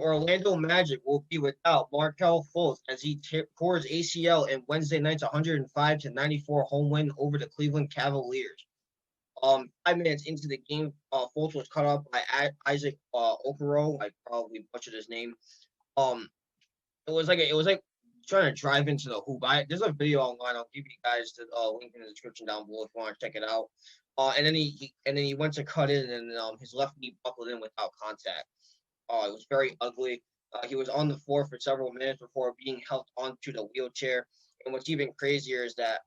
Orlando Magic will be without Markelle Fultz as he tore his ACL in Wednesday night's 105-94 home win over the Cleveland Cavaliers. 5 minutes into the game, Fultz was cut off by Isaac Okoro. I probably butchered his name. Um, it was like trying to drive into the hoop. There's a video online. I'll give you guys the link in the description down below if you want to check it out. And then he went to cut in, and his left knee buckled in without contact. It was very ugly. He was on the floor for several minutes before being helped onto the wheelchair. And what's even crazier is that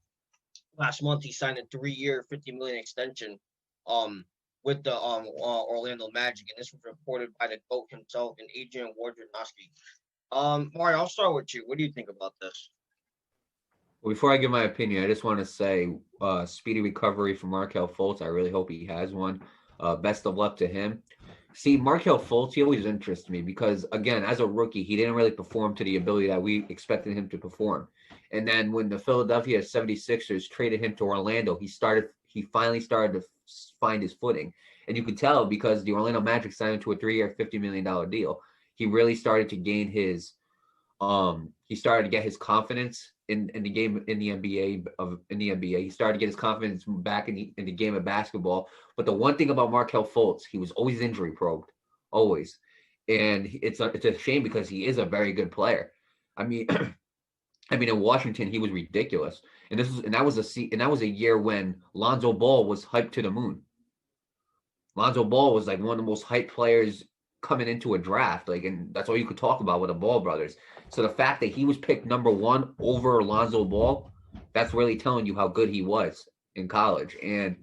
last month he signed a 3-year, $50 million extension with the Orlando Magic, and this was reported by the GOAT himself and Adrian Wojnarowski. Mario, I'll start with you. What do you think about this? Well, before I give my opinion, I just want to say speedy recovery for Markelle Fultz. I really hope he has one. Best of luck to him. See, Markelle Fultz, he always interests me because, again, as a rookie, he didn't really perform to the ability that we expected him to perform. And then when the Philadelphia 76ers traded him to Orlando, he finally started to find his footing. And you could tell because the Orlando Magic signed him to a 3-year, $50 million deal. He really started to gain his he started to get his confidence in the game in the NBA. He started to get his confidence back in the game of basketball. But the one thing about Markelle Fultz, he was always injury probed, always, and it's a shame because he is a very good player. I mean, in Washington he was ridiculous, and that was a year when Lonzo Ball was hyped to the moon. Lonzo Ball was like one of the most hyped players coming into a draft, and that's all you could talk about with the Ball brothers. So the fact that he was picked number 1 over Lonzo Ball, that's really telling you how good he was in college. And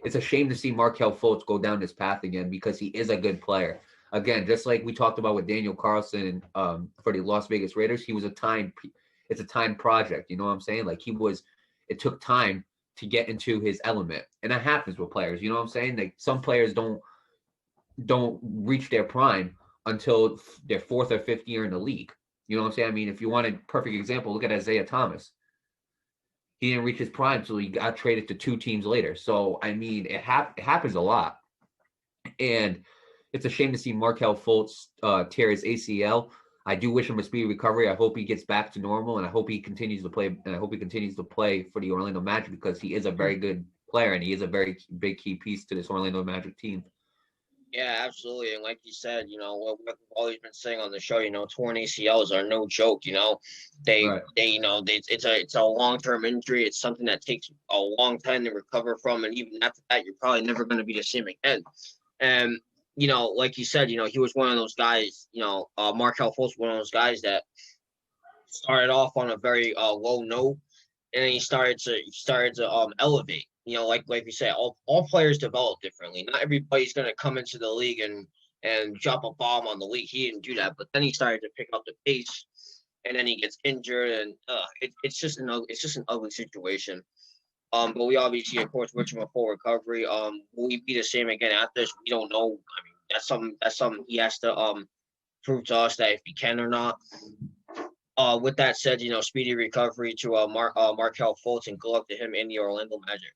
it's a shame to see Markelle Fultz go down this path again because he is a good player. Again, just like we talked about with Daniel Carlson for the Las Vegas Raiders, it's a time project. You know what I'm saying? It took time to get into his element. And that happens with players. You know what I'm saying? Like some players don't reach their prime until their 4th or 5th year in the league. You know what I'm saying? I mean, if you want a perfect example, look at Isaiah Thomas. He didn't reach his prime until he got traded to 2 teams later. So, I mean, it happens a lot. And it's a shame to see Markelle Fultz tear his ACL. I do wish him a speedy recovery. I hope he gets back to normal, and I hope he continues to play. And I hope he continues to play for the Orlando Magic because he is a very good player and he is a very big key piece to this Orlando Magic team. Yeah, absolutely. And like you said, what we've always been saying on the show, torn ACLs are no joke. It's a long-term injury. It's something that takes a long time to recover from, and even after that, you're probably never going to be the same again. And like you said, he was one of those guys. Markelle Fultz, one of those guys that started off on a very low note, and then he started to elevate. Like we said, all players develop differently. Not everybody's going to come into the league and drop a bomb on the league. He didn't do that, but then he started to pick up the pace, and then he gets injured, and it's just an ugly situation. But we obviously, of course, wish him a full recovery. Will he be the same again after this? We don't know. I mean, that's something he has to prove to us that if he can or not. With that said, speedy recovery to Markelle Fultz, and good luck to him in the Orlando Magic.